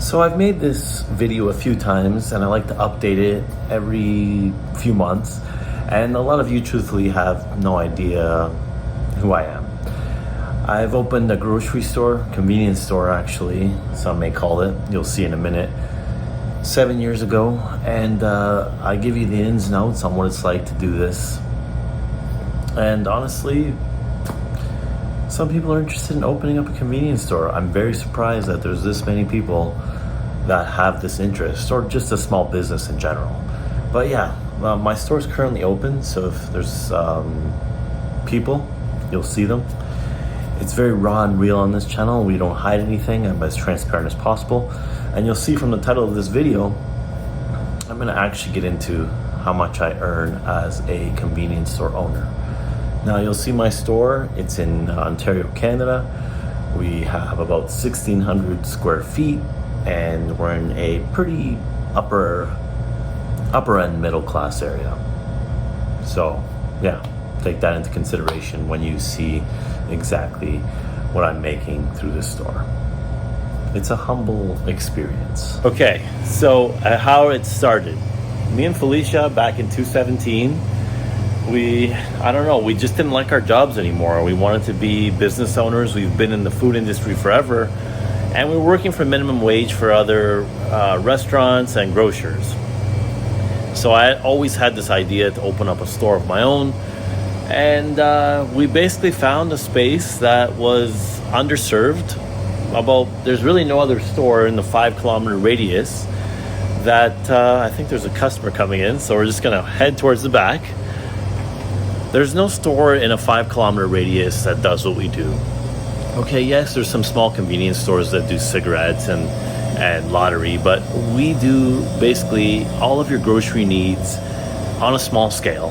So I've made this video a few times and I like to update it every few months, and a lot of you truthfully have no idea who I am. I've opened a grocery store, convenience store actually, some may call it, you'll see in a minute, 7 years ago, and I give you the ins and outs on what it's like to do this. And honestly, some people are interested in opening up a convenience store. I'm very surprised that there's this many people that have this interest, or just a small business in general. But yeah, my store is currently open, so if there's people, you'll see them. It's very raw and real on this channel. We don't hide anything. I'm as transparent as possible. And you'll see from the title of this video, I'm gonna actually get into how much I earn as a convenience store owner. Now you'll see my store, it's in Ontario, Canada. We have about 1,600 square feet and we're in a pretty upper end middle class area. So yeah, take that into consideration when you see exactly what I'm making through this store. It's a humble experience. Okay, so how it started. Me and Felicia back in 2017, we just didn't like our jobs anymore. We wanted to be business owners. We've been in the food industry forever, and we were working for minimum wage for other restaurants and grocers. So I always had this idea to open up a store of my own, and we basically found a space that was underserved. There's really no other store in the 5-kilometer radius that I think there's a customer coming in, so we're just gonna head towards the back. There's no store in a 5-kilometer radius that does what we do. Okay, yes, there's some small convenience stores that do cigarettes and lottery, but we do basically all of your grocery needs on a small scale.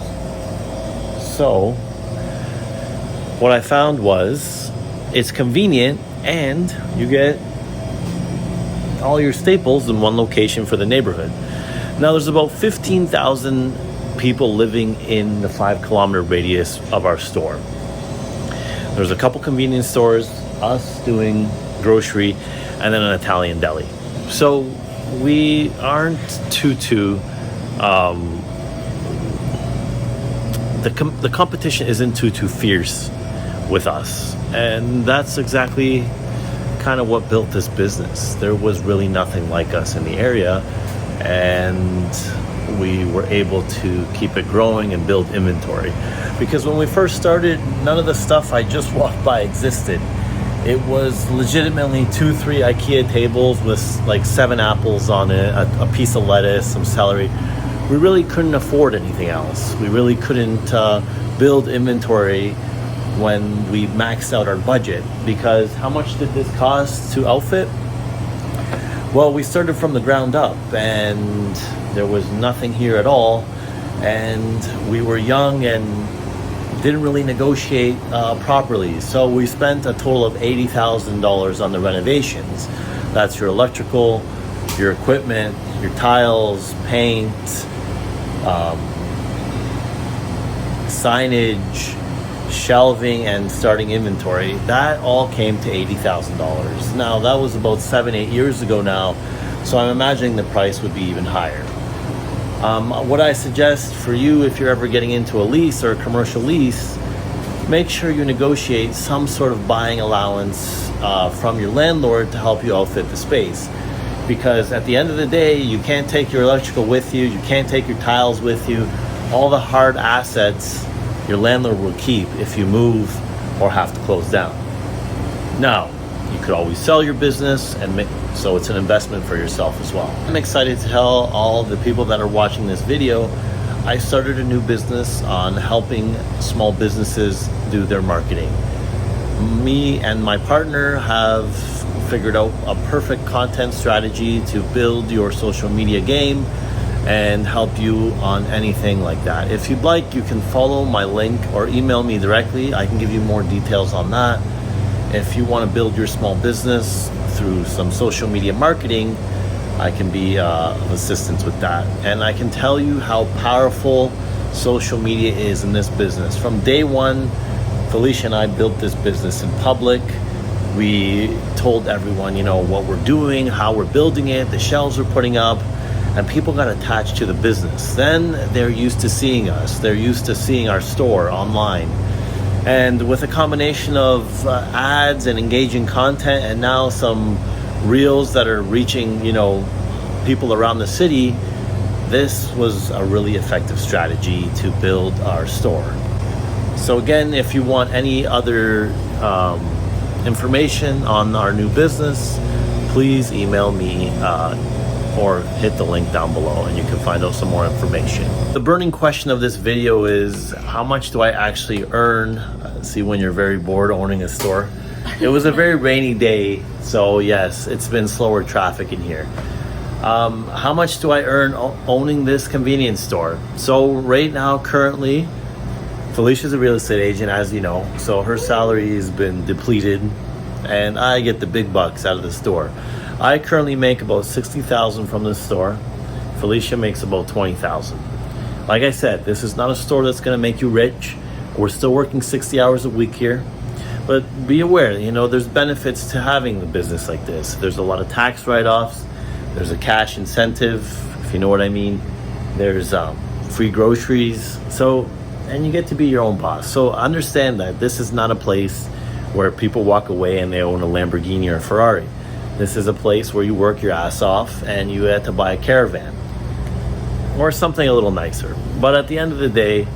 So what I found was it's convenient and you get all your staples in one location for the neighborhood. Now there's about 15,000 people living in the 5-kilometer radius of our store. There's a couple convenience stores, us doing grocery, and then an Italian deli. So we aren't the competition isn't too fierce with us, and that's exactly kind of what built this business. There was really nothing like us in the area, and we were able to keep it growing and build inventory. Because when we first started, none of the stuff I just walked by existed. It was legitimately 2-3 IKEA tables with like 7 apples on it, a piece of lettuce, some celery. We really couldn't afford anything else. We really couldn't build inventory when we maxed out our budget. Because how much did this cost to outfit? Well, we started from the ground up and there was nothing here at all, and we were young and didn't really negotiate properly. So we spent a total of $80,000 on the renovations. That's your electrical, your equipment, your tiles, paint, signage, shelving, and starting inventory. That all came to $80,000. Now that was about 7-8 years ago now, so I'm imagining the price would be even higher. What I suggest for you, if you're ever getting into a lease or a commercial lease, make sure you negotiate some sort of buying allowance from your landlord to help you outfit the space. Because at the end of the day, you can't take your electrical with you, you can't take your tiles with you. All the hard assets your landlord will keep if you move or have to close down. Now, you could always sell your business, and so it's an investment for yourself as well. I'm excited to tell all the people that are watching this video, I started a new business on helping small businesses do their marketing. Me and my partner have figured out a perfect content strategy to build your social media game and help you on anything like that. If you'd like, you can follow my link or email me directly. I can give you more details on that. If you want to build your small business through some social media marketing, I can be of assistance with that. And I can tell you how powerful social media is in this business. From day one, Felicia and I built this business in public. We told everyone, you know, what we're doing, how we're building it, the shelves we're putting up, and people got attached to the business. Then they're used to seeing us. They're used to seeing our store online. And with a combination of ads and engaging content, and now some reels that are reaching, you know, people around the city, this was a really effective strategy to build our store. So again, if you want any other information on our new business, please email me or hit the link down below and you can find out some more information. The burning question of this video is, how much do I actually earn? See, when you're very bored owning a store. It was a very rainy day, so yes, it's been slower traffic in here. How much do I earn owning this convenience store? So right now, currently, Felicia's a real estate agent, as you know, so her salary has been depleted and I get the big bucks out of the store. I currently make about $60,000 from this store. Felicia makes about $20,000. Like I said, this is not a store that's gonna make you rich. We're still working 60 hours a week here. But be aware, you know, there's benefits to having a business like this. There's a lot of tax write-offs. There's a cash incentive, if you know what I mean. There's free groceries. So, and you get to be your own boss. So understand that this is not a place where people walk away and they own a Lamborghini or a Ferrari. This is a place where you work your ass off and you had to buy a caravan or something a little nicer. But at the end of the day,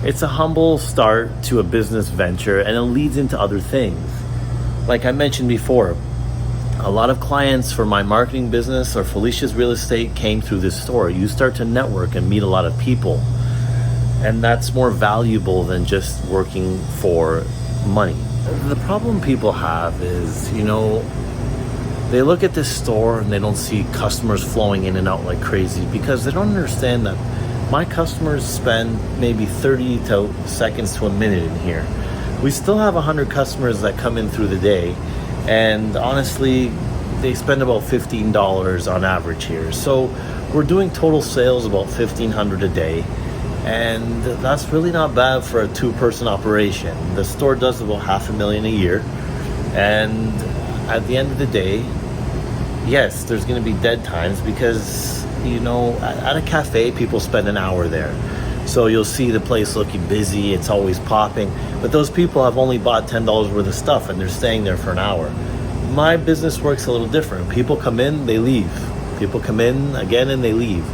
it's a humble start to a business venture and it leads into other things. Like I mentioned before, a lot of clients for my marketing business or Felicia's real estate came through this store. You start to network and meet a lot of people. And that's more valuable than just working for money. The problem people have is, you know, they look at this store and they don't see customers flowing in and out like crazy because they don't understand that my customers spend maybe 30 seconds to a minute in here. We still have 100 customers that come in through the day, and honestly, they spend about $15 on average here. So we're doing total sales about $1,500 a day, and that's really not bad for a two-person operation. The store does about $500,000 a year, and at the end of the day, yes, there's going to be dead times because, you know, at a cafe, people spend an hour there. So you'll see the place looking busy, it's always popping, but those people have only bought $10 worth of stuff and they're staying there for an hour. My business works a little different. People come in, they leave. People come in again and they leave.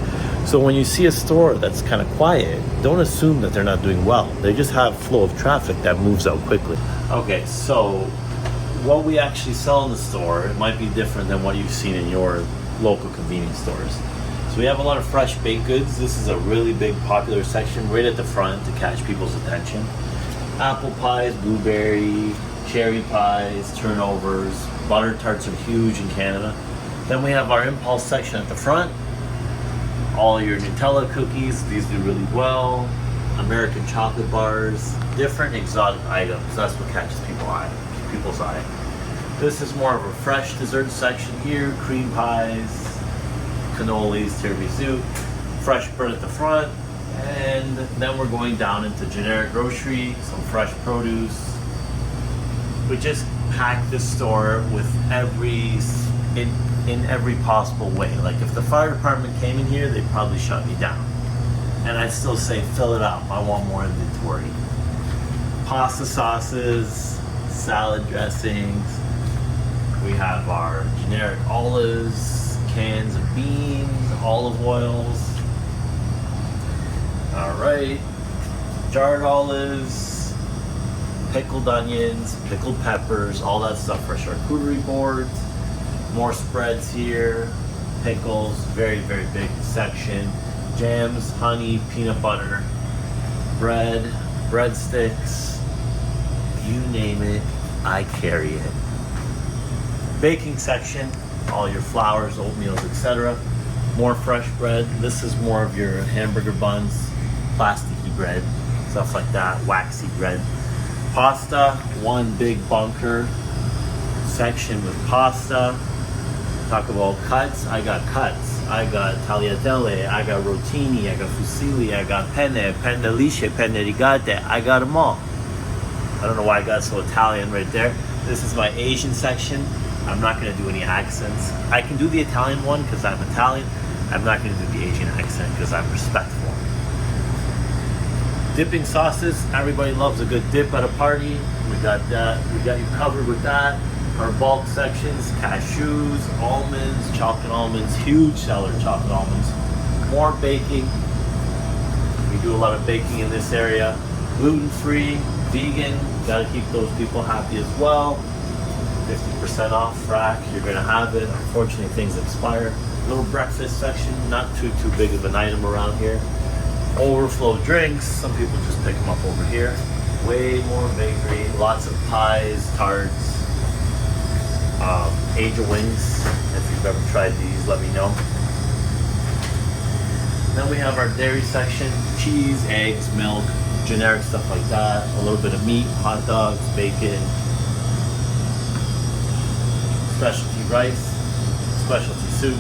So when you see a store that's kind of quiet, don't assume that they're not doing well. They just have flow of traffic that moves out quickly. Okay, so what we actually sell in the store, it might be different than what you've seen in your local convenience stores. So we have a lot of fresh baked goods. This is a really big popular section right at the front to catch people's attention. Apple pies, blueberry, cherry pies, turnovers, butter tarts are huge in Canada. Then we have our impulse section at the front. All your Nutella cookies, these do really well. American chocolate bars, different exotic items. That's what catches people's eye. This is more of a fresh dessert section here. Cream pies, cannolis, tiramisu, fresh bread at the front, and then we're going down into generic grocery, some fresh produce. We just pack this store with in every possible way. Like if the fire department came in here, they'd probably shut me down. And I'd still say, fill it up, I want more inventory. Pasta sauces, salad dressings. We have our generic olives, cans of beans, olive oils. All right, jarred olives, pickled onions, pickled peppers, all that stuff for charcuterie boards. More spreads here, pickles, very, very big section. Jams, honey, peanut butter, bread, breadsticks, you name it, I carry it. Baking section, all your flours, oatmeals, etc. More fresh bread. This is more of your hamburger buns, plasticky bread, stuff like that, waxy bread. Pasta, one big bunker section with pasta. Talk about cuts, I got cuts. I got tagliatelle, I got rotini, I got fusilli, I got penne de lisce, penne rigate, I got them all. I don't know why I got so Italian right there. This is my Asian section. I'm not going to do any accents. I can do the Italian one because I'm Italian. I'm not going to do the Asian accent because I'm respectful. Dipping sauces. Everybody loves a good dip at a party. We got that. We got you covered with that. Our bulk sections, cashews, almonds, chocolate almonds, huge seller chocolate almonds. More baking. We do a lot of baking in this area. Gluten-free, vegan, gotta keep those people happy as well. 50% off frac, you're gonna have it. Unfortunately, things expire. Little breakfast section, not too big of an item around here. Overflow drinks, some people just pick them up over here. Way more bakery, lots of pies, tarts. Angel wings, if you've ever tried these, let me know. Then we have our dairy section, cheese, eggs, milk, generic stuff like that. A little bit of meat, hot dogs, bacon, specialty rice, specialty soup,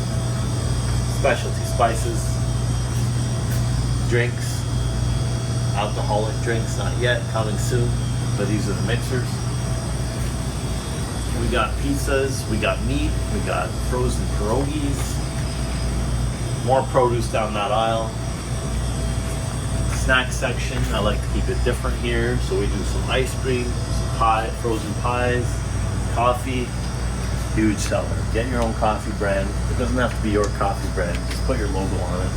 specialty spices, drinks, alcoholic drinks, not yet, coming soon, but these are the mixers. We got pizzas, we got meat, we got frozen pierogies, more produce down that aisle. Snack section, I like to keep it different here, so we do some ice cream, some pie, frozen pies, coffee, huge seller. Get your own coffee brand. It doesn't have to be your coffee brand, just put your logo on it.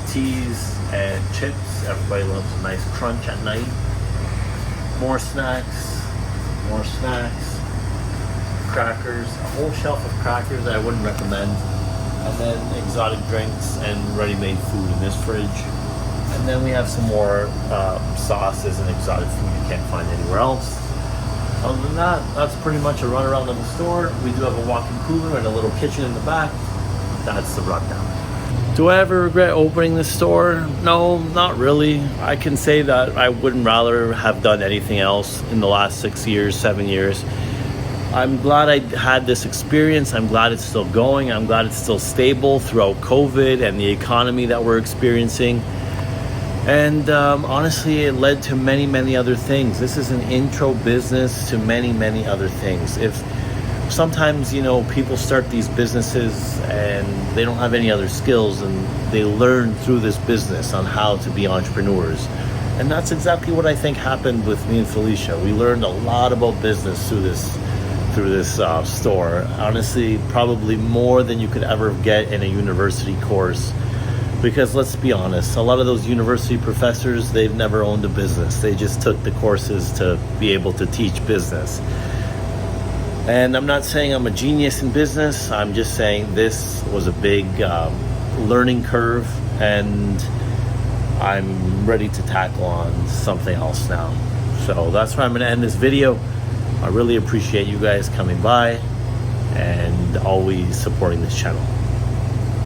Teas and chips, everybody loves a nice crunch at night. More snacks, crackers, a whole shelf of crackers that I wouldn't recommend. And then exotic drinks and ready-made food in this fridge. And then we have some more sauces and exotic food you can't find anywhere else. Other than that, that's pretty much a run around of the store. We do have a walk-in cooler and a little kitchen in the back. That's the rundown. Do I ever regret opening the store? No, not really. I can say that I wouldn't rather have done anything else in the last 6 years, 7 years. I'm glad I had this experience. I'm glad it's still going. I'm glad it's still stable throughout COVID and the economy that we're experiencing. And honestly, it led to many, many other things. This is an intro business to many, many other things. If sometimes, you know, people start these businesses and they don't have any other skills, and they learn through this business on how to be entrepreneurs. And that's exactly what I think happened with me and Felicia. We learned a lot about business through this store. Honestly, probably more than you could ever get in a university course. Because let's be honest, a lot of those university professors, they've never owned a business. They just took the courses to be able to teach business. And I'm not saying I'm a genius in business. I'm just saying this was a big learning curve, and I'm ready to tackle on something else now. So that's where I'm going to end this video. I really appreciate you guys coming by and always supporting this channel.